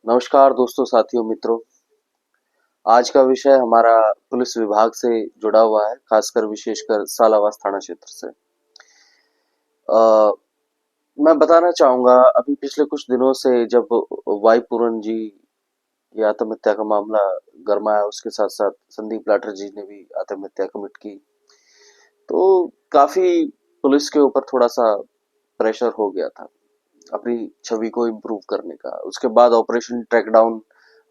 नमस्कार दोस्तों, साथियों, मित्रों। आज का विषय हमारा पुलिस विभाग से जुड़ा हुआ है, खासकर विशेषकर सालावास थाना क्षेत्र से। मैं बताना चाहूंगा, अभी पिछले कुछ दिनों से जब वाई पूरन जी की आत्महत्या का मामला गरमाया, उसके साथ साथ संदीप लाठर जी ने भी आत्महत्या कमिट की, तो काफी पुलिस के ऊपर थोड़ा सा प्रेशर हो गया था अपनी छवि को इम्प्रूव करने का। उसके बाद ऑपरेशन ट्रैक डाउन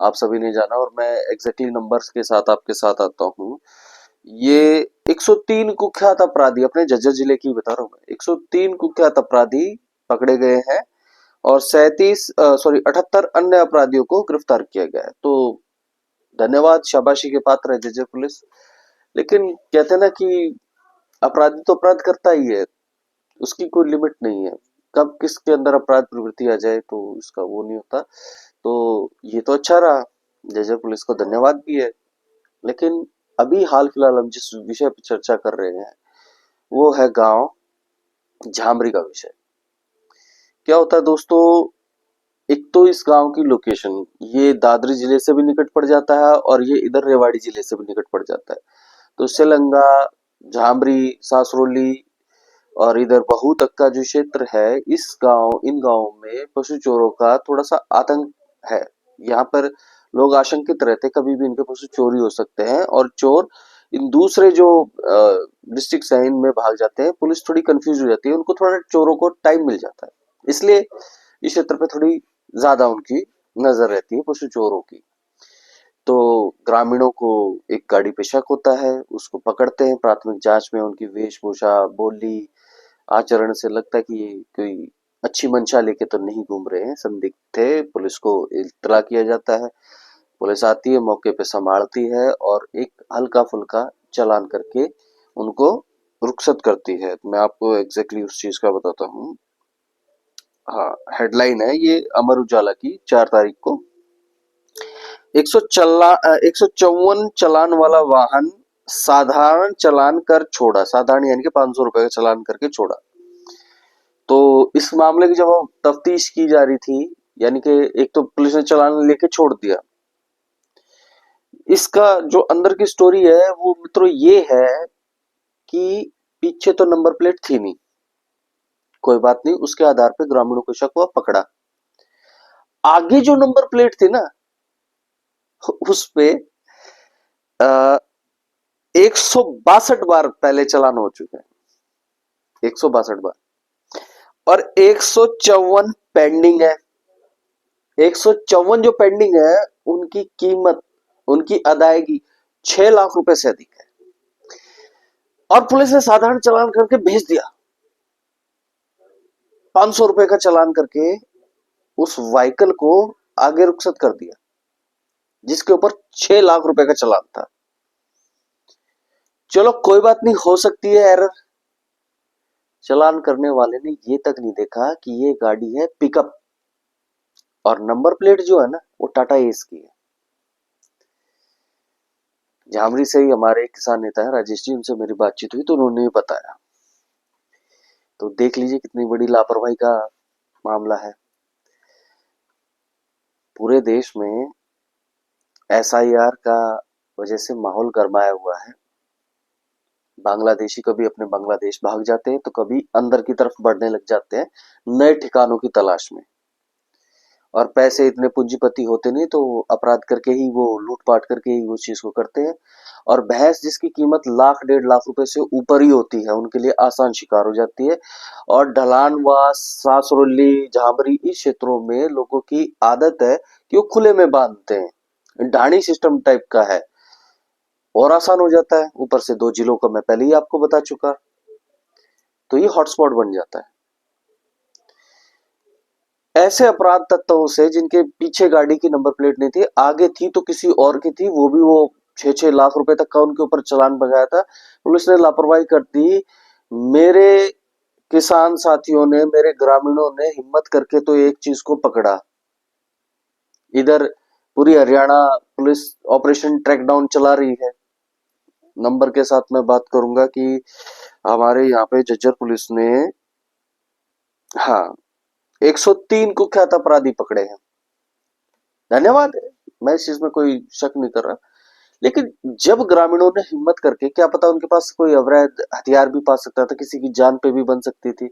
आप सभी ने जाना, और मैं एग्जैक्टली नंबर्स के साथ आपके साथ आता हूँ। ये 103 कुख्यात अपराधी, अपने झज्जर जिले की बता रहा हूँ मैं, 103 कुख्यात अपराधी पकड़े गए हैं और 78 अन्य अपराधियों को गिरफ्तार किया गया है। तो धन्यवाद, शाबाशी के पात्र है झज्जर पुलिस। लेकिन कहते हैं ना कि अपराधी तो अपराध करता ही है, उसकी कोई लिमिट नहीं है। कब किसके अंदर अपराध प्रवृत्ति आ जाए तो इसका वो नहीं होता। तो ये तो अच्छा रहा, जयजय पुलिस को धन्यवाद भी है। लेकिन अभी हाल फिलहाल हम जिस विषय पर चर्चा कर रहे हैं वो है गांव झामरी का विषय। क्या होता है दोस्तों, एक तो इस गांव की लोकेशन, ये दादरी जिले से भी निकट पड़ जाता है और ये इधर रेवाड़ी जिले से भी निकट पड़ जाता है। तो सेलंगा, झामरी, सासरोली और इधर बहू तक का जो क्षेत्र है, इन गांवों में पशु चोरों का थोड़ा सा आतंक है। यहाँ पर लोग आशंकित रहते, कभी भी इनके पशु चोरी हो सकते हैं और चोर इन दूसरे जो डिस्ट्रिक्ट है इनमें भाग जाते हैं। पुलिस थोड़ी कंफ्यूज हो जाती है, उनको थोड़ा चोरों को टाइम मिल जाता है, इसलिए इस क्षेत्र पे थोड़ी ज्यादा उनकी नजर रहती है पशु चोरों की। तो ग्रामीणों को एक गाड़ी पे शक होता है, उसको पकड़ते हैं। प्राथमिक जांच में उनकी वेशभूषा, बोली, आचरण से लगता है कि ये कोई अच्छी मंशा लेके तो नहीं घूम रहे हैं, संदिग्ध थे। पुलिस को इत्तला किया जाता है, पुलिस आती है, मौके पे संभालती है और एक हल्का फुल्का चालान करके उनको रुखसत करती है। मैं आपको एग्जैक्टली उस चीज का बताता हूँ। हाँ, हेडलाइन है ये अमर उजाला की 4 तारीख को। 154 चालान वाला वाहन साधारण चालान कर छोड़ा, साधारण यानी कि 500 रुपए का चालान करके छोड़ा। तो इस मामले की जब तफ्तीश की जा रही थी, यानी कि एक तो पुलिस ने चालान लेके छोड़ दिया। इसका जो अंदर की स्टोरी है वो मित्रों ये है कि पीछे तो नंबर प्लेट थी नहीं, कोई बात नहीं, उसके आधार पे ग्रामीणों को शक हुआ, पकड़ा। आगे जो नंबर प्लेट थी ना, उस पे 162 बार पहले चालान हो चुके हैं, 162 बार, और 154 पेंडिंग है। 154 जो पेंडिंग है, उनकी कीमत, उनकी अदायगी 6 लाख रुपए से अधिक है। और पुलिस ने साधारण चालान करके भेज दिया, 500 रुपए का चालान करके उस व्हीकल को आगे रुखसत कर दिया, जिसके ऊपर 6 लाख रुपए का चालान था। चलो कोई बात नहीं, हो सकती है एरर। चालान करने वाले ने ये तक नहीं देखा कि ये गाड़ी है पिकअप, और नंबर प्लेट जो है ना वो टाटा एस की है। झामरी से ही हमारे एक किसान नेता है राजेश जी, उनसे मेरी बातचीत हुई तो उन्होंने बताया। तो देख लीजिए कितनी बड़ी लापरवाही का मामला है। पूरे देश में एसआईआर का वजह से माहौल गरमाया हुआ है। बांग्लादेशी कभी अपने बांग्लादेश भाग जाते हैं तो कभी अंदर की तरफ बढ़ने लग जाते हैं नए ठिकानों की तलाश में। और पैसे इतने पूंजीपति होते नहीं, तो अपराध करके ही, वो लूटपाट करके ही उस चीज को करते हैं। और भैंस जिसकी कीमत लाख 1.5 लाख रुपए से ऊपर ही होती है, उनके लिए आसान शिकार हो जाती है। और ढलानवास, सासरोली, झामरी, इस क्षेत्रों में लोगों की आदत है कि वो खुले में बांधते हैं, ढाणी सिस्टम टाइप का है, और आसान हो जाता है। ऊपर से 2 जिलों का मैं पहले ही आपको बता चुका, तो ये हॉटस्पॉट बन जाता है ऐसे अपराध तत्वों से जिनके पीछे गाड़ी की नंबर प्लेट नहीं थी, आगे थी तो किसी और की थी, वो भी वो 6-6 लाख रुपए तक का उनके ऊपर चालान भगाया था। पुलिस ने लापरवाही कर दी। मेरे किसान साथियों ने, मेरे ग्रामीणों ने हिम्मत करके तो एक चीज को पकड़ा। इधर पूरी Haryana police operation track down चला रही है। नंबर के साथ मैं बात करूंगा कि हमारे यहाँ पे झज्जर पुलिस ने, हाँ, 103 कुख्यात अपराधी पकड़े हैं। धन्यवाद है, मैं इस चीज में कोई शक नहीं कर रहा। लेकिन जब ग्रामीणों ने हिम्मत करके, क्या पता उनके पास कोई अवैध हथियार भी पा सकता था, किसी की जान पे भी बन सकती थी,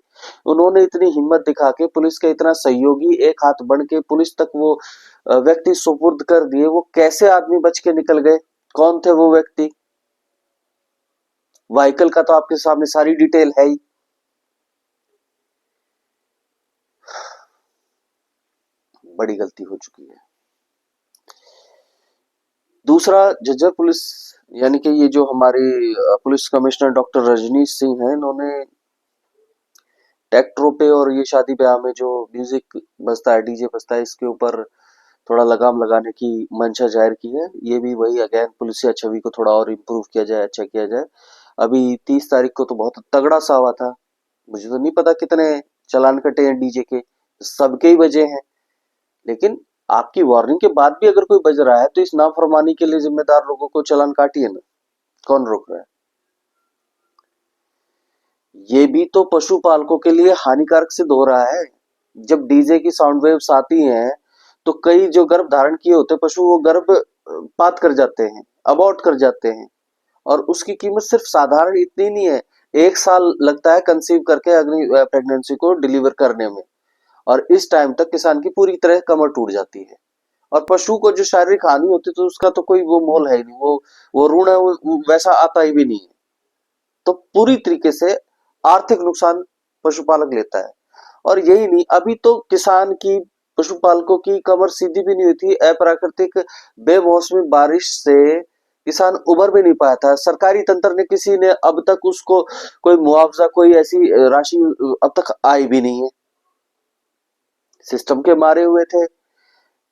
उन्होंने इतनी हिम्मत दिखा के पुलिस का इतना सहयोगी एक हाथ बन के पुलिस तक वो व्यक्ति सुपुर्द कर दिए। वो कैसे आदमी बच के निकल गए, कौन थे वो व्यक्ति? व्हीकल का तो आपके सामने सारी डिटेल है ही। बड़ी गलती हो चुकी है। दूसरा, झज्जर पुलिस यानी कि ये जो हमारी police commissioner doctor Rajnish Singh है, इन्होंने ट्रैक्टरों पे और ये शादी ब्याह में जो म्यूजिक बजता है, डीजे बजता है, इसके ऊपर थोड़ा लगाम लगाने की मंशा जाहिर की है। ये भी वही अगेन पुलिसिया छवि को थोड़ा और इम्प्रूव किया जाए, अच्छा किया जाए। अभी 30 तारीख को तो बहुत तगड़ा सा हुआ था, मुझे तो नहीं पता कितने चालान कटे हैं डीजे के, सबके ही बजे हैं। लेकिन आपकी वार्निंग के बाद भी अगर कोई बज रहा है तो इस नाफरमानी के लिए जिम्मेदार लोगों को चालान काटिए ना, कौन रोक रहा है? ये भी तो पशुपालकों के लिए हानिकारक सिद्ध हो रहा है। जब डीजे की साउंड वेव्स आती हैं तो कई जो गर्भ धारण किए होते पशु, वो गर्भ पात कर जाते हैं, अबॉर्ट कर जाते हैं। और उसकी कीमत सिर्फ साधारण इतनी नहीं है, 1 साल लगता है कंसीव करके अगली प्रेगनेंसी को डिलीवर करने में। और इस टाइम तक किसान की पूरी तरह कमर टूट जाती है। और पशु को जो शारीरिक हानि होती है तो उसका तो कोई वो मोल है ही नहीं, वो ऋण है, वो वैसा आता ही भी नहीं है। तो पूरी तरीके से आर्थिक नुकसान पशुपालक लेता है। और यही नहीं, अभी तो किसान की, पशुपालकों की कमर सीधी भी नहीं हुई थी। अप्राकृतिक बेमौसमी बारिश से किसान उबर भी नहीं पाया था। सरकारी तंत्र ने, किसी ने अब तक उसको कोई मुआवजा, कोई ऐसी राशि अब तक आई भी नहीं है। सिस्टम के मारे हुए थे।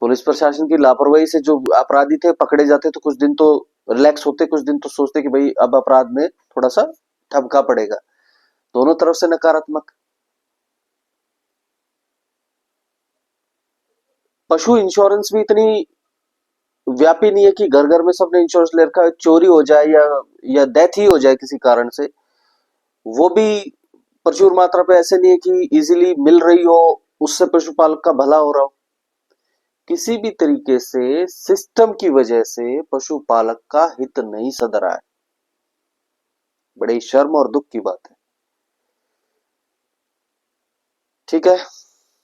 पुलिस प्रशासन की लापरवाही से जो अपराधी थे पकड़े जाते तो कुछ दिन तो रिलैक्स होते, कुछ दिन तो सोचते कि भाई अब अपराध में थोड़ा सा ठपका पड़ेगा। दोनों तरफ से नकारात्मक। पशु इंश्योरेंस भी इतनी व्यापी नहीं है कि घर घर में सबने इंश्योरेंस ले रखा है, चोरी हो जाए या डेथ ही हो जाए किसी कारण से, वो भी प्रचुर मात्रा पे ऐसे नहीं है कि इजीली मिल रही हो, उससे पशुपालक का भला हो रहा हो। किसी भी तरीके से सिस्टम की वजह से पशुपालक का हित नहीं सध रहा है। बड़े शर्म और दुख की बात है। ठीक है,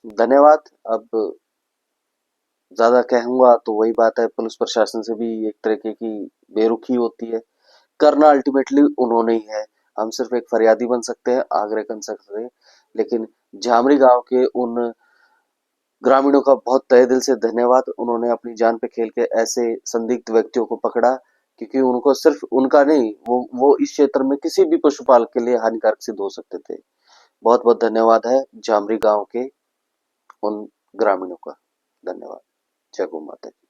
धन्यवाद। अब ज्यादा कहूंगा तो वही बात है, पुलिस प्रशासन से भी एक तरीके की बेरुखी होती है। करना अल्टीमेटली उन्होंने ही है। हम सिर्फ एक फरियादी बन सकते हैं, आग्रह कर सकते हैं। लेकिन झामरी गांव के उन ग्रामीणों का बहुत तहे दिल से धन्यवाद। उन्होंने अपनी जान पे खेल के ऐसे संदिग्ध व्यक्तियों को पकड़ा, क्योंकि उनको सिर्फ उनका नहीं, वो इस क्षेत्र में किसी भी पशुपालक के लिए हानिकारक सिद्ध हो सकते थे। बहुत बहुत धन्यवाद है झामरी गांव के उन ग्रामीणों का। धन्यवाद। जय गौ माता की।